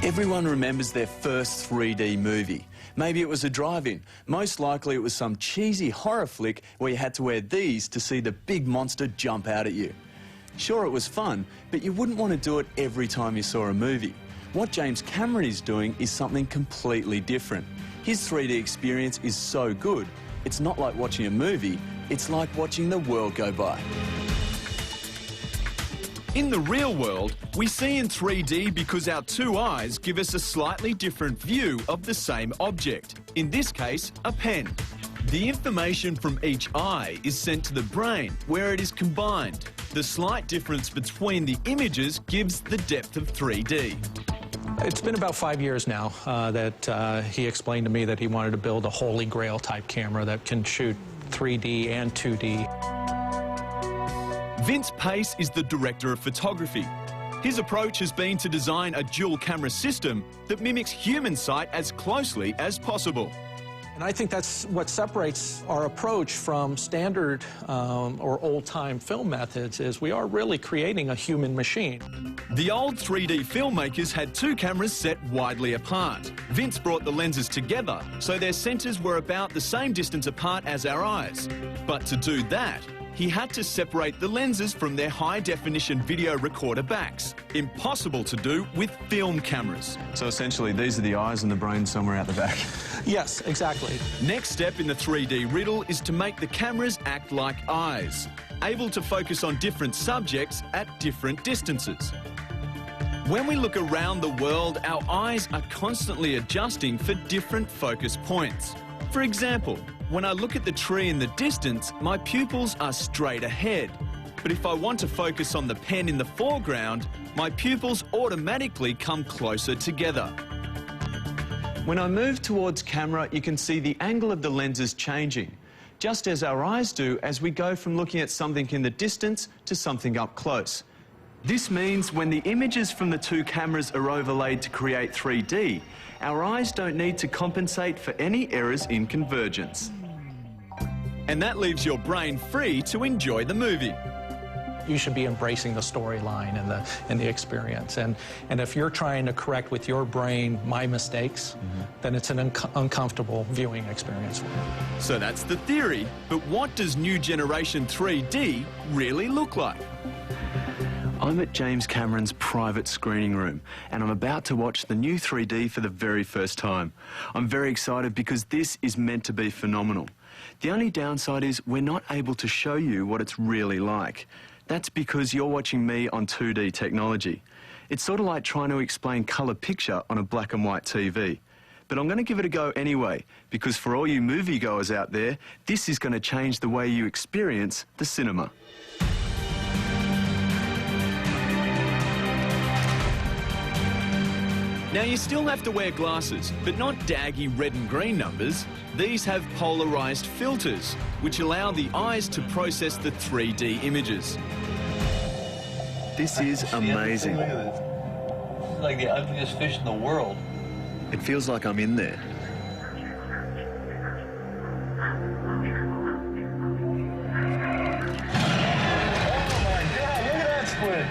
Everyone remembers their first 3D movie. Maybe it was a drive-in. Most likely it was some cheesy horror flick where you had to wear these to see the big monster jump out at you. Sure, it was fun, but you wouldn't want to do it every time you saw a movie. What James Cameron is doing is something completely different. His 3D experience is so good, it's not like watching a movie, it's like watching the world go by. In the real world, we see in 3D because our two eyes give us a slightly different view of the same object, in this case, a pen. The information from each eye is sent to the brain, where it is combined. The slight difference between the images gives the depth of 3D. It's been about 5 years now that he explained to me that he wanted to build a holy grail type camera that can shoot 3D and 2D. Vince Pace is the director of photography. His approach has been to design a dual camera system that mimics human sight as closely as possible. And I think that's what separates our approach from standard or old-time film methods is we are really creating a human machine. The old 3D filmmakers had two cameras set widely apart. Vince brought the lenses together so their centres were about the same distance apart as our eyes. But to do that, he had to separate the lenses from their high-definition video recorder backs. Impossible to do with film cameras. So essentially, these are the eyes and the brain somewhere out the back. Yes, exactly. Next step in the 3D riddle is to make the cameras act like eyes, able to focus on different subjects at different distances. When we look around the world, our eyes are constantly adjusting for different focus points. For example, when I look at the tree in the distance, my pupils are straight ahead. But if I want to focus on the pen in the foreground, my pupils automatically come closer together. When I move towards camera, you can see the angle of the lenses changing, just as our eyes do as we go from looking at something in the distance to something up close. This means when the images from the two cameras are overlaid to create 3D, our eyes don't need to compensate for any errors in convergence. And that leaves your brain free to enjoy the movie. You should be embracing the storyline and the experience. And if you're trying to correct with your brain my mistakes, then it's an uncomfortable viewing experience for you. So that's the theory, but what does new generation 3D really look like? I'm at James Cameron's private screening room, and I'm about to watch the new 3D for the very first time. I'm very excited because this is meant to be phenomenal. The only downside is we're not able to show you what it's really like. That's because you're watching me on 2D technology. It's sort of like trying to explain colour picture on a black and white TV. But I'm going to give it a go anyway, because for all you moviegoers out there, this is going to change the way you experience the cinema. Now, you still have to wear glasses, but not daggy red and green numbers. These have polarised filters, which allow the eyes to process the 3D images. This is amazing. Look at this. This is like the ugliest fish in the world. It feels like I'm in there. Oh my God, look at that squid.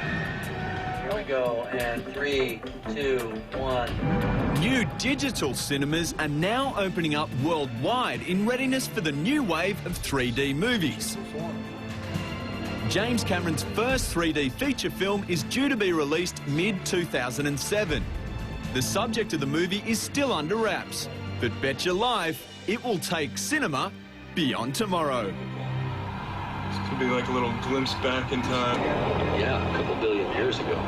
Here we go, and 3, 2, 1. New digital cinemas are now opening up worldwide in readiness for the new wave of 3D movies. James Cameron's first 3D feature film is due to be released mid-2007. The subject of the movie is still under wraps, but bet your life it will take cinema beyond tomorrow. This could be like a little glimpse back in time. Yeah, a couple billion years ago.